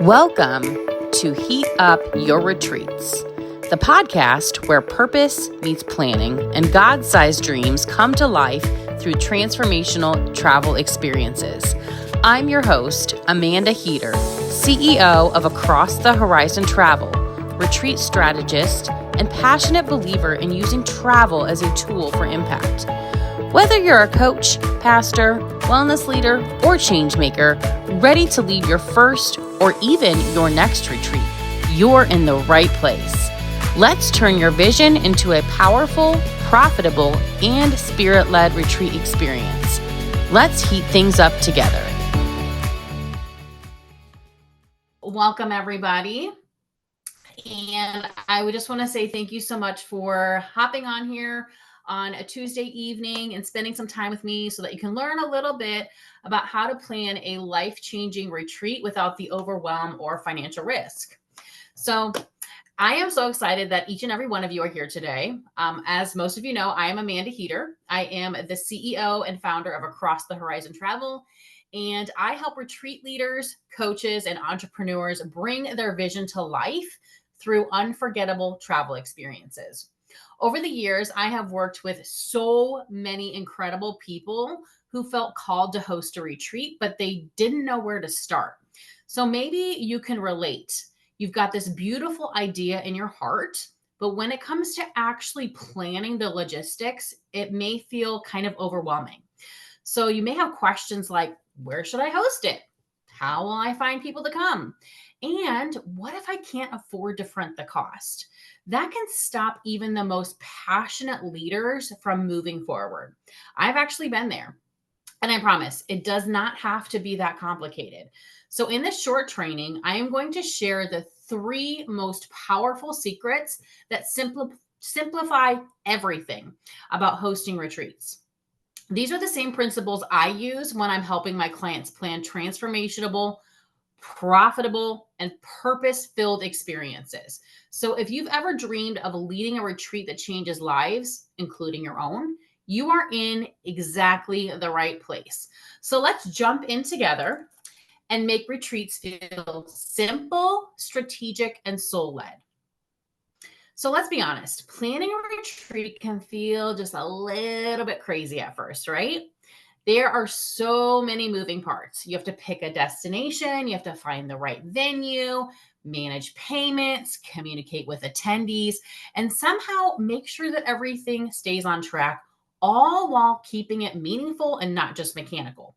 Welcome to Heat Up Your Retreats, the podcast where purpose meets planning and God-sized dreams come to life through transformational travel experiences. I'm your host, Amanda Heater, CEO of Across the Horizon Travel, retreat strategist, and passionate believer in using travel as a tool for impact. Whether you're a coach, pastor, wellness leader, or change maker, ready to lead your first or even your next retreat, you're in the right place. Let's turn your vision into a powerful, profitable, and spirit-led retreat experience. Let's heat things up together. Welcome, everybody. And I would just want to say thank you so much for hopping on here on a Tuesday evening and spending some time with me so that you can learn a little bit about how to plan a life-changing retreat without the overwhelm or financial risk. So I am so excited that each and every one of you are here today. As most of you know, I am Amanda Heater. I am the CEO and founder of Across the Horizon Travel, and I help retreat leaders, coaches, and entrepreneurs bring their vision to life through unforgettable travel experiences. Over the years, I have worked with so many incredible people who felt called to host a retreat, but they didn't know where to start. So maybe you can relate. You've got this beautiful idea in your heart, but when it comes to actually planning the logistics, it may feel kind of overwhelming. So you may have questions like, where should I host it? How will I find people to come? And what if I can't afford to front the cost? That can stop even the most passionate leaders from moving forward. I've actually been there. And I promise it does not have to be that complicated. So, in this short training, I am going to share the 3 most powerful secrets that simplify everything about hosting retreats. These are the same principles I use when I'm helping my clients plan transformational, profitable, and purpose-filled experiences. So if you've ever dreamed of leading a retreat that changes lives, including your own, you are in exactly the right place. So let's jump in together and make retreats feel simple, strategic, and soul-led. So let's be honest, planning a retreat can feel just a little bit crazy at first, right? There are so many moving parts. You have to pick a destination, you have to find the right venue, manage payments, communicate with attendees, and somehow make sure that everything stays on track, all while keeping it meaningful and not just mechanical.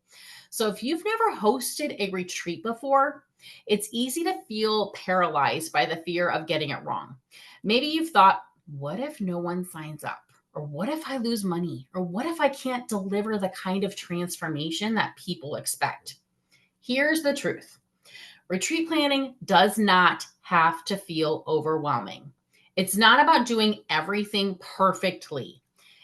So, if you've never hosted a retreat before, it's easy to feel paralyzed by the fear of getting it wrong. Maybe you've thought, what if no one signs up? Or what if I lose money? Or what if I can't deliver the kind of transformation that people expect? Here's the truth. Retreat planning does not have to feel overwhelming. It's not about doing everything perfectly.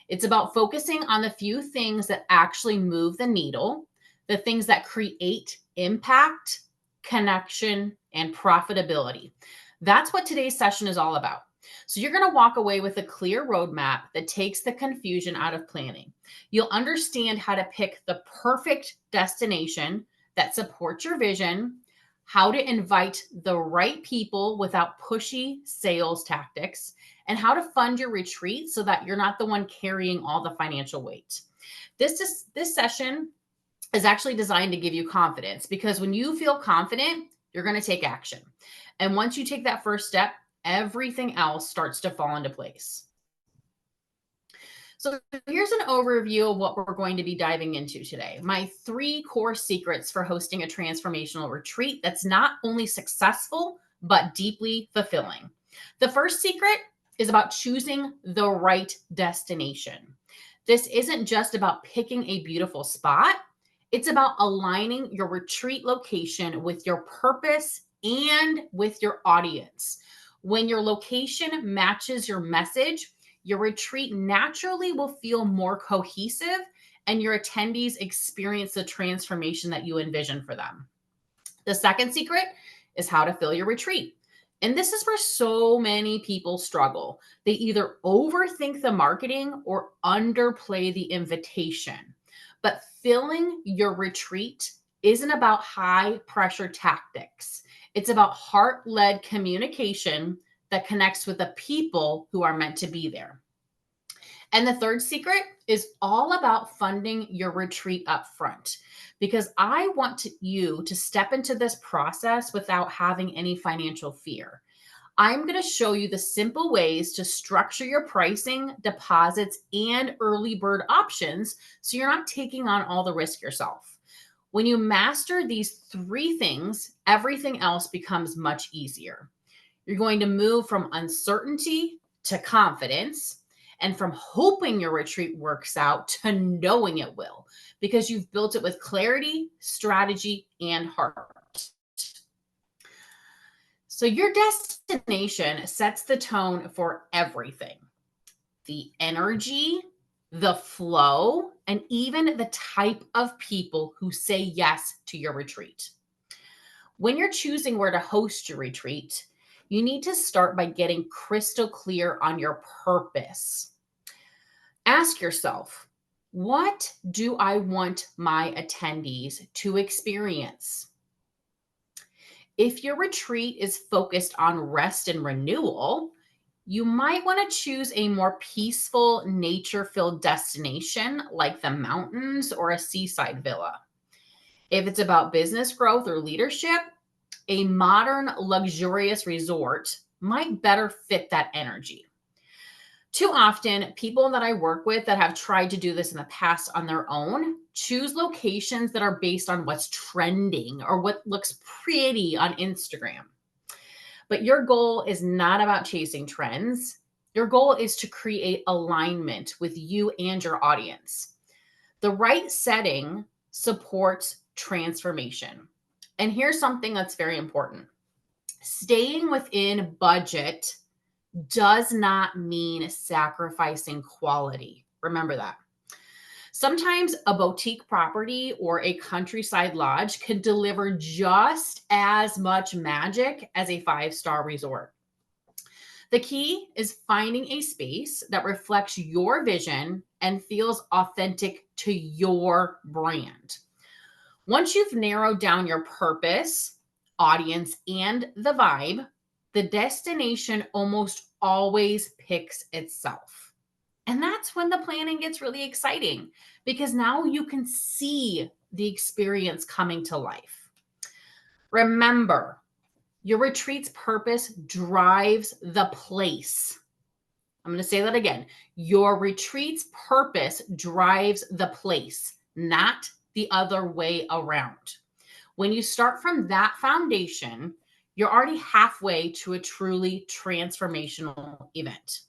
It's about focusing on the few things that actually move the needle, the things that create impact, connection, and profitability. That's what today's session is all about. So you're going to walk away with a clear roadmap that takes the confusion out of planning. You'll understand how to pick the perfect destination that supports your vision, how to invite the right people without pushy sales tactics, and how to fund your retreat so that you're not the one carrying all the financial weight. This session is actually designed to give you confidence, because when you feel confident, you're going to take action. And once you take that first step, everything else starts to fall into place. So here's an overview of what we're going to be diving into today. My 3 core secrets for hosting a transformational retreat that's not only successful, but deeply fulfilling. The first secret is about choosing the right destination. This isn't just about picking a beautiful spot. It's about aligning your retreat location with your purpose and with your audience. When your location matches your message, your retreat naturally will feel more cohesive and your attendees experience the transformation that you envision for them. The second secret is how to fill your retreat. And this is where so many people struggle. They either overthink the marketing or underplay the invitation. But filling your retreat isn't about high pressure tactics. It's about heart-led communication that connects with the people who are meant to be there. And the third secret is all about funding your retreat up front, because I want you to step into this process without having any financial fear. I'm going to show you the simple ways to structure your pricing, deposits, and early bird options so you're not taking on all the risk yourself. When you master these three things, everything else becomes much easier. You're going to move from uncertainty to confidence, and from hoping your retreat works out to knowing it will, because you've built it with clarity, strategy, and heart. So your destination sets the tone for everything: the energy, the flow, and even the type of people who say yes to your retreat. When you're choosing where to host your retreat, you need to start by getting crystal clear on your purpose. Ask yourself, what do I want my attendees to experience? If your retreat is focused on rest and renewal, you might want to choose a more peaceful, nature filled destination like the mountains or a seaside villa. If it's about business growth or leadership, a modern, luxurious resort might better fit that energy. Too often, people that I work with that have tried to do this in the past on their own choose locations that are based on what's trending or what looks pretty on Instagram. But your goal is not about chasing trends. Your goal is to create alignment with you and your audience. The right setting supports transformation. And here's something that's very important: staying within budget does not mean sacrificing quality. Remember that. Sometimes a boutique property or a countryside lodge could deliver just as much magic as a five-star resort. The key is finding a space that reflects your vision and feels authentic to your brand. Once you've narrowed down your purpose, audience, and the vibe, the destination almost always picks itself. And that's when the planning gets really exciting, because now you can see the experience coming to life. Remember, your retreat's purpose drives the place. I'm going to say that again. Your retreat's purpose drives the place, not the other way around. When you start from that foundation, you're already halfway to a truly transformational event.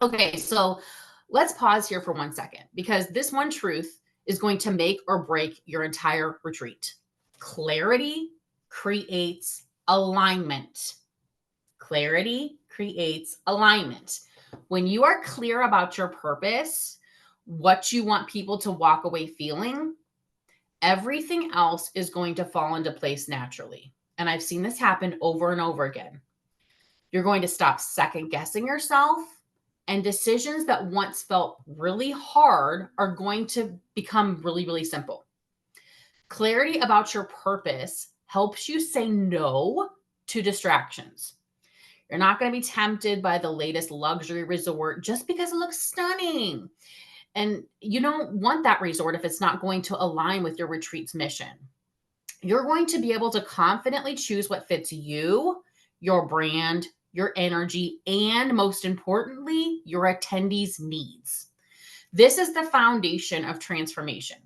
Okay, so let's pause here for 1 second, because this one truth is going to make or break your entire retreat. Clarity creates alignment. Clarity creates alignment. When you are clear about your purpose, what you want people to walk away feeling, everything else is going to fall into place naturally. And I've seen this happen over and over again. You're going to stop second guessing yourself, and decisions that once felt really hard are going to become really, really simple. Clarity about your purpose helps you say no to distractions. You're not going to be tempted by the latest luxury resort just because it looks stunning. And you don't want that resort if it's not going to align with your retreat's mission. You're going to be able to confidently choose what fits you, your brand, your energy, and most importantly, your attendees' needs. This is the foundation of transformation.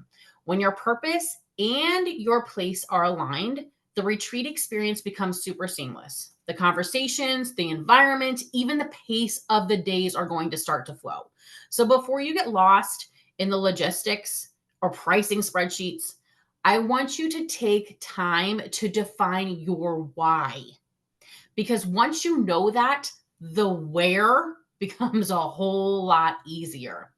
When your purpose and your place are aligned, the retreat experience becomes super seamless. The conversations, the environment, even the pace of the days are going to start to flow. So before you get lost in the logistics or pricing spreadsheets, I want you to take time to define your why. Because once you know that, the where becomes a whole lot easier.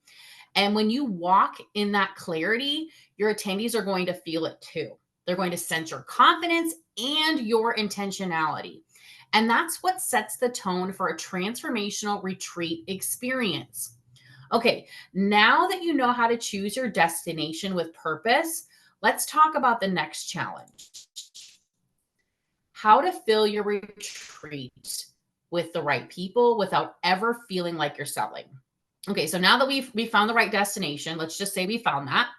And when you walk in that clarity, your attendees are going to feel it too. They're going to sense your confidence and your intentionality. And that's what sets the tone for a transformational retreat experience. Okay, now that you know how to choose your destination with purpose, Let's talk about the next challenge. How to fill your retreat with the right people without ever feeling like you're selling. Okay, so now that we found the right destination, let's just say we found that.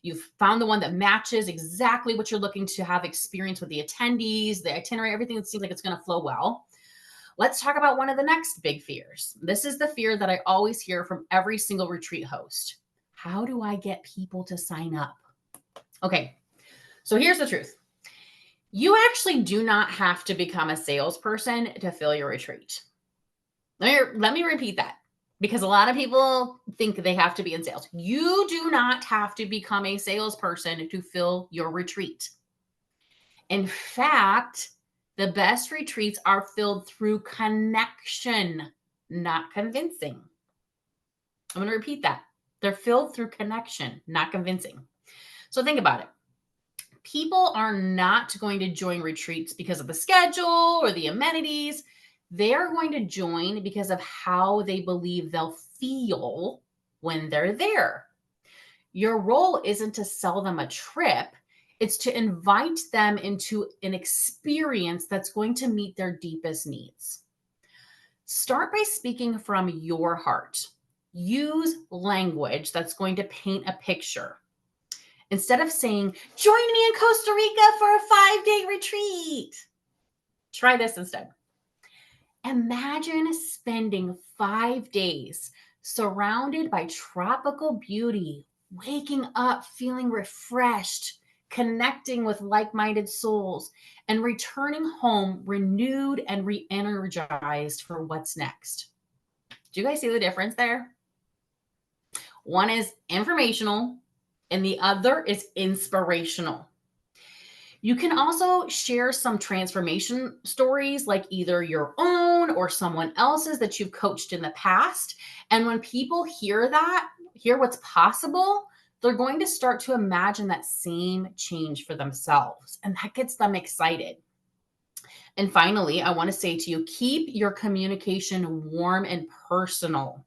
You've found the one that matches exactly what you're looking to have experience with the attendees, the itinerary, everything that seems like it's going to flow well. Let's talk about one of the next big fears. This is the fear that I always hear from every single retreat host. How do I get people to sign up? Okay, so here's the truth. You actually do not have to become a salesperson to fill your retreat. Let me repeat that, because a lot of people think they have to be in sales. You do not have to become a salesperson to fill your retreat. In fact, the best retreats are filled through connection, not convincing. I'm going to repeat that. They're filled through connection, not convincing. So think about it. People are not going to join retreats because of the schedule or the amenities. They're going to join because of how they believe they'll feel when they're there. Your role isn't to sell them a trip. It's to invite them into an experience that's going to meet their deepest needs. Start by speaking from your heart. Use language that's going to paint a picture. Instead of saying, join me in Costa Rica for a 5-day retreat, try this instead. Imagine spending 5 days surrounded by tropical beauty, waking up feeling refreshed, connecting with like-minded souls, and returning home renewed and re-energized for what's next. Do you guys see the difference there? One is informational and the other is inspirational. You can also share some transformation stories, like either your own or someone else's that you've coached in the past. And when people hear that, hear what's possible, they're going to start to imagine that same change for themselves. And that gets them excited. And finally, I want to say to you, keep your communication warm and personal.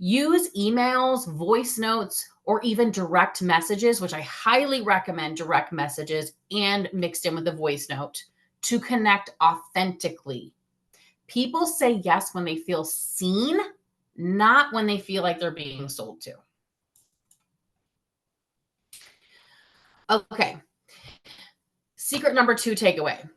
Use emails, voice notes, or even direct messages, which I highly recommend direct messages and mixed in with a voice note, to connect authentically. People say yes when they feel seen, not when they feel like they're being sold to. Okay. Secret number 2 takeaway.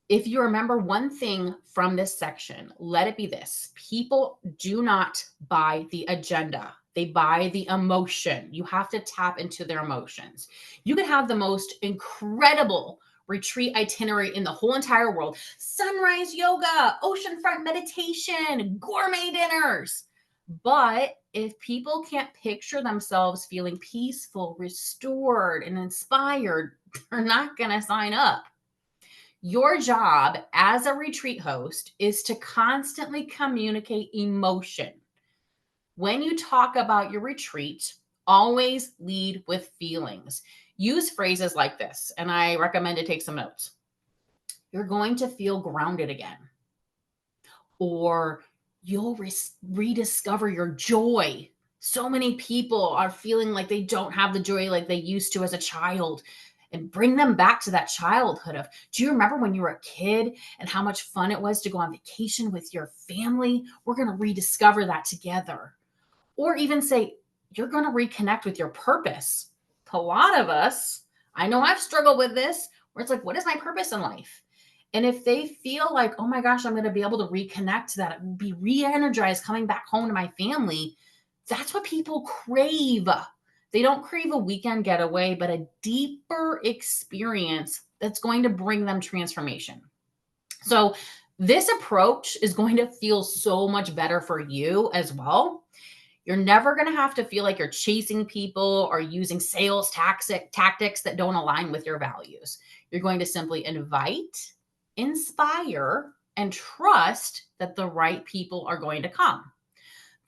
If you remember one thing from this section, let it be this. People do not buy the agenda. They buy the emotion. You have to tap into their emotions. You could have the most incredible retreat itinerary in the whole entire world. Sunrise yoga, oceanfront meditation, gourmet dinners. But if people can't picture themselves feeling peaceful, restored, and inspired, they're not going to sign up. Your job as a retreat host is to constantly communicate emotion. When you talk about your retreat, always lead with feelings. Use phrases like this, and I recommend to take some notes. You're going to feel grounded again, or you'll rediscover your joy. So many people are feeling like they don't have the joy like they used to as a child. And bring them back to that childhood of, do you remember when you were a kid and how much fun it was to go on vacation with your family? We're going to rediscover that together. Or even say, you're going to reconnect with your purpose. A lot of us, I know I've struggled with this, where it's like, what is my purpose in life? And if they feel like, oh my gosh, I'm going to be able to reconnect to that, be re-energized coming back home to my family, that's what people crave. They don't crave a weekend getaway, but a deeper experience that's going to bring them transformation. So this approach is going to feel so much better for you as well. You're never going to have to feel like you're chasing people or using sales tactics that don't align with your values. You're going to simply invite, inspire, and trust that the right people are going to come.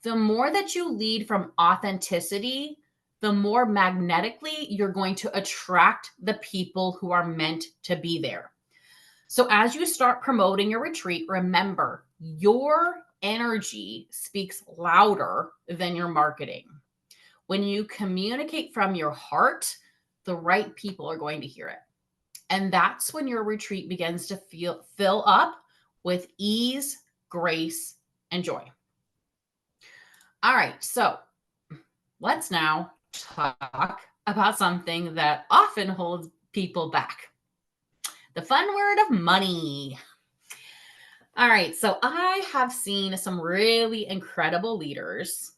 The more that you lead from authenticity, the more magnetically you're going to attract the people who are meant to be there. So as you start promoting your retreat, remember, your energy speaks louder than your marketing. When you communicate from your heart, the right people are going to hear it. And that's when your retreat begins to fill up with ease, grace, and joy. All right, so let's now talk about something that often holds people back. The fun word of money. All right, so I have seen some really incredible leaders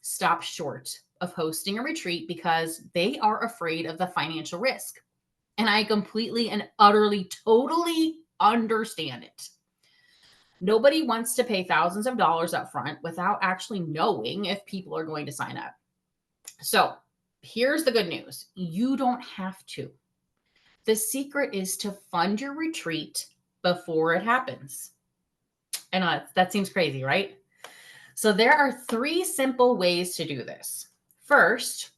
stop short of hosting a retreat because they are afraid of the financial risk. And I completely and utterly, totally understand it. Nobody wants to pay thousands of dollars up front without actually knowing if people are going to sign up. So here's the good news. You don't have to. The secret is to fund your retreat before it happens. And that seems crazy, right? So there are 3 simple ways to do this. First,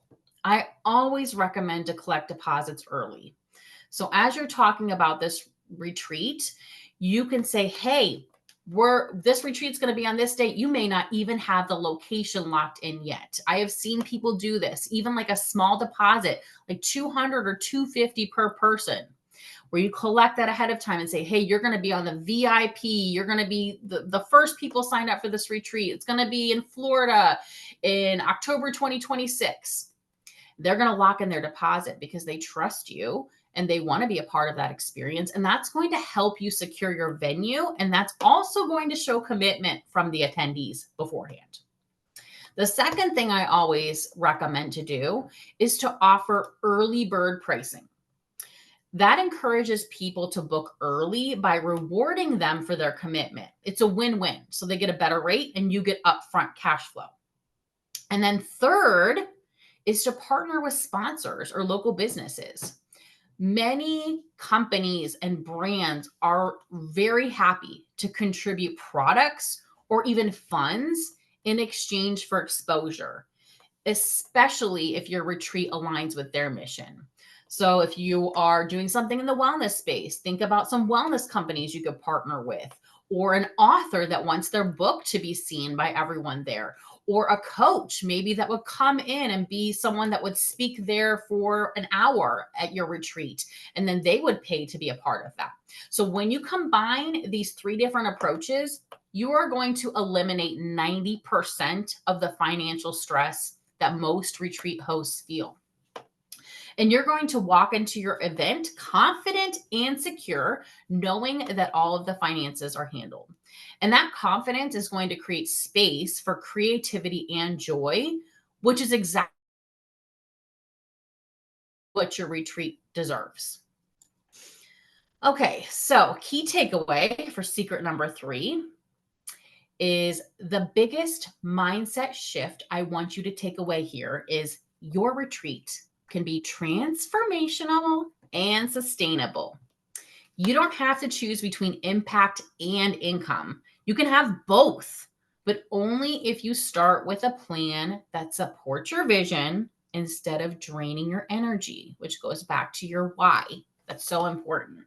I always recommend to collect deposits early. So as you're talking about this retreat, you can say, hey, this retreat's going to be on this date. You may not even have the location locked in yet. I have seen people do this, even like a small deposit, like $200 or $250 per person, where you collect that ahead of time and say, hey, you're going to be on the VIP. You're going to be the first people signed up for this retreat. It's going to be in Florida in October 2026. They're going to lock in their deposit because they trust you and they want to be a part of that experience. And that's going to help you secure your venue. And that's also going to show commitment from the attendees beforehand. The second thing I always recommend to do is to offer early bird pricing. That encourages people to book early by rewarding them for their commitment. It's a win-win. So they get a better rate and you get upfront cash flow. And then third is to partner with sponsors or local businesses. Many companies and brands are very happy to contribute products or even funds in exchange for exposure, especially if your retreat aligns with their mission. So if you are doing something in the wellness space, think about some wellness companies you could partner with, or an author that wants their book to be seen by everyone there, or a coach maybe that would come in and be someone that would speak there for an hour at your retreat, and then they would pay to be a part of that. So when you combine these 3 different approaches, you are going to eliminate 90% of the financial stress that most retreat hosts feel. And you're going to walk into your event confident and secure, knowing that all of the finances are handled. And that confidence is going to create space for creativity and joy, which is exactly what your retreat deserves. Okay, so key takeaway for secret number 3 is the biggest mindset shift I want you to take away here is your retreat can be transformational and sustainable. You don't have to choose between impact and income. You can have both, but only if you start with a plan that supports your vision instead of draining your energy, which goes back to your why. That's so important.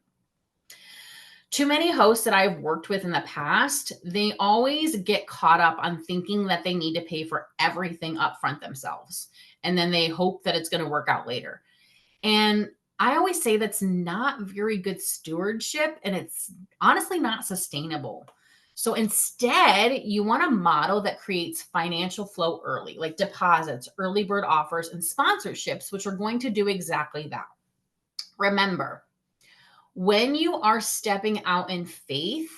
Too many hosts that I've worked with in the past, they always get caught up on thinking that they need to pay for everything upfront themselves. And then they hope that it's going to work out later. And I always say that's not very good stewardship, and it's honestly not sustainable. So instead, you want a model that creates financial flow early, like deposits, early bird offers, and sponsorships, which are going to do exactly that. Remember, when you are stepping out in faith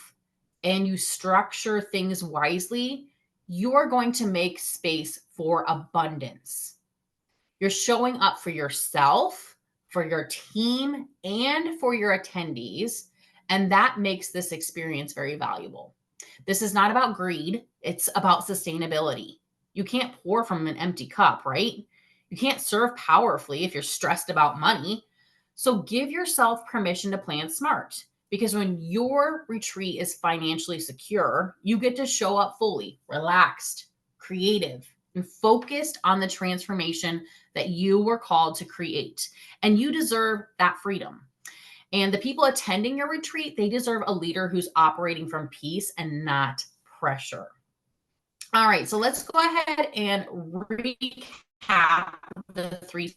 and you structure things wisely, you're going to make space for abundance. You're showing up for yourself, for your team, and for your attendees. And that makes this experience very valuable. This is not about greed. It's about sustainability. You can't pour from an empty cup, right? You can't serve powerfully if you're stressed about money. So give yourself permission to plan smart, because when your retreat is financially secure, you get to show up fully, relaxed, creative, and focused on the transformation that you were called to create. And you deserve that freedom. And the people attending your retreat, they deserve a leader who's operating from peace and not pressure. All right, so let's go ahead and recap the 3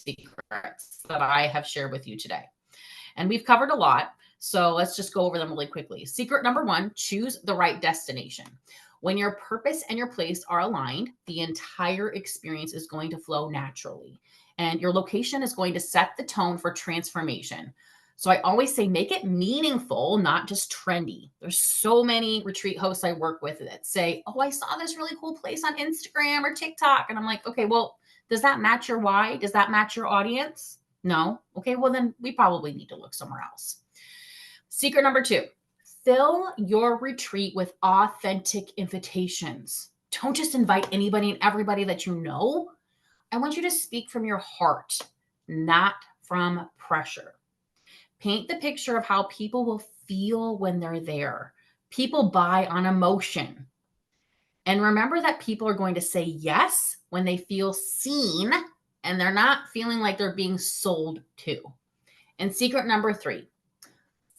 secrets that I have shared with you today. And we've covered a lot, so let's just go over them really quickly. Secret number 1, choose the right destination. When your purpose and your place are aligned, the entire experience is going to flow naturally. And your location is going to set the tone for transformation. So I always say make it meaningful, not just trendy. There's so many retreat hosts I work with that say, oh, I saw this really cool place on Instagram or TikTok. And I'm like, okay, well, does that match your why? Does that match your audience? No. Okay, well, then we probably need to look somewhere else. Secret number 2, fill your retreat with authentic invitations. Don't just invite anybody and everybody that you know. I want you to speak from your heart, not from pressure. Paint the picture of how people will feel when they're there. People buy on emotion. And remember that people are going to say yes when they feel seen and they're not feeling like they're being sold to. And secret number 3,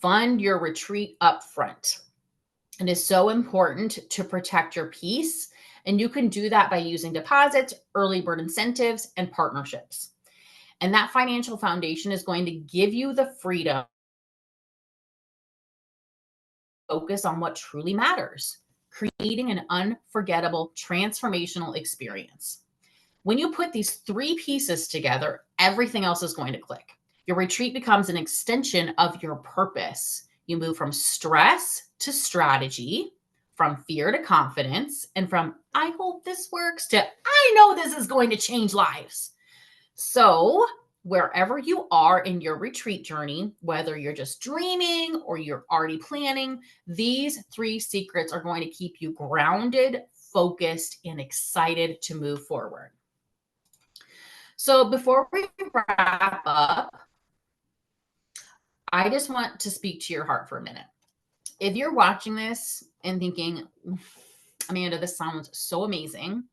fund your retreat upfront. It is so important to protect your peace, and you can do that by using deposits, early bird incentives, and partnerships. And that financial foundation is going to give you the freedom to focus on what truly matters, creating an unforgettable, transformational experience. When you put these 3 pieces together, everything else is going to click. Your retreat becomes an extension of your purpose. You move from stress to strategy, from fear to confidence, and from I hope this works to I know this is going to change lives. So, wherever you are in your retreat journey, whether you're just dreaming or you're already planning, these 3 secrets are going to keep you grounded, focused, and excited to move forward. So, before we wrap up, I just want to speak to your heart for a minute. If you're watching this and thinking, Amanda, this sounds so amazing,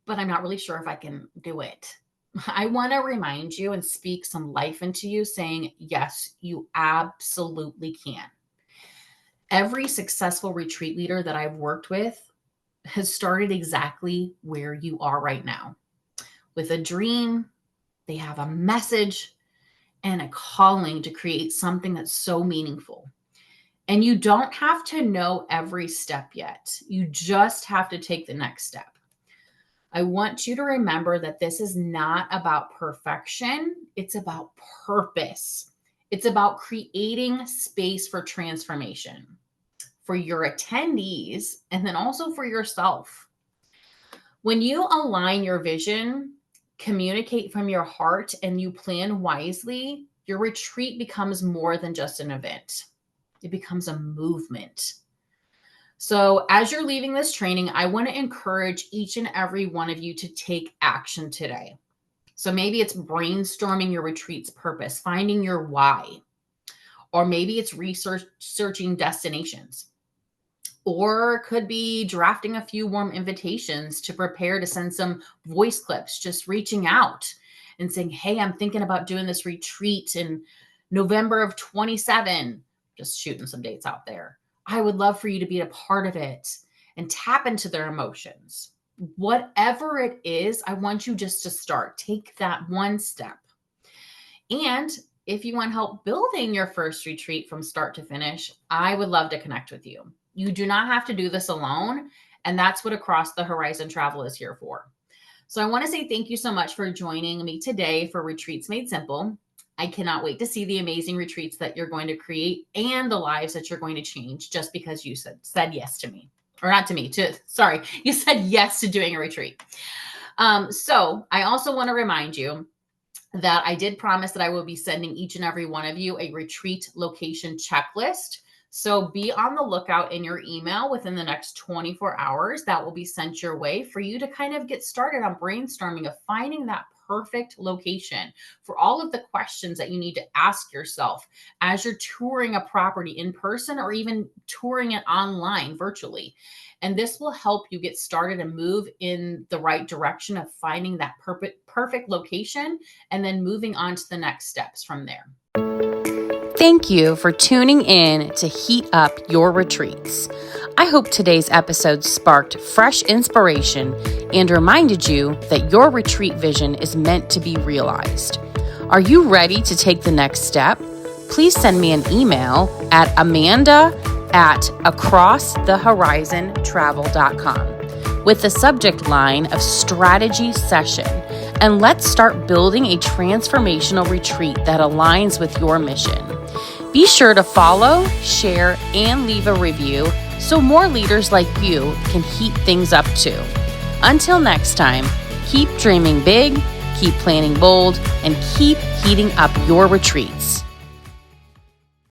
but I'm not really sure if I can do it. I want to remind you and speak some life into you saying, yes, you absolutely can. Every successful retreat leader that I've worked with has started exactly where you are right now. With a dream, they have a message and a calling to create something that's so meaningful. And you don't have to know every step yet. You just have to take the next step. I want you to remember that this is not about perfection. It's about purpose. It's about creating space for transformation for your attendees and then also for yourself. When you align your vision, communicate from your heart, and you plan wisely, your retreat becomes more than just an event. It becomes a movement. So as you're leaving this training, I want to encourage each and every one of you to take action today. So maybe it's brainstorming your retreat's purpose, finding your why, or maybe it's researching destinations, or it could be drafting a few warm invitations to prepare to send some voice clips, just reaching out and saying, hey, I'm thinking about doing this retreat in November of 27, just shooting some dates out there. I would love for you to be a part of it and tap into their emotions. Whatever it is, I want you just to start. Take that one step. And if you want help building your first retreat from start to finish, I would love to connect with you. You do not have to do this alone. And that's what Across the Horizon Travel is here for. So I want to say thank you so much for joining me today for Retreats Made Simple. I cannot wait to see the amazing retreats that you're going to create and the lives that you're going to change just because you said yes to me. Or not to me, you said yes to doing a retreat. So I also want to remind you that I did promise that I will be sending each and every one of you a retreat location checklist. So be on the lookout in your email within the next 24 hours. That will be sent your way for you to kind of get started on brainstorming of finding that perfect location for all of the questions that you need to ask yourself as you're touring a property in person or even touring it online virtually. And this will help you get started and move in the right direction of finding that perfect location and then moving on to the next steps from there. Thank you for tuning in to Heat Up Your Retreats. I hope today's episode sparked fresh inspiration and reminded you that your retreat vision is meant to be realized. Are you ready to take the next step? Please send me an email at amanda@acrossthehorizontravel.com with the subject line of strategy session, and let's start building a transformational retreat that aligns with your mission. Be sure to follow, share, and leave a review so more leaders like you can heat things up too. Until next time, keep dreaming big, keep planning bold, and keep heating up your retreats.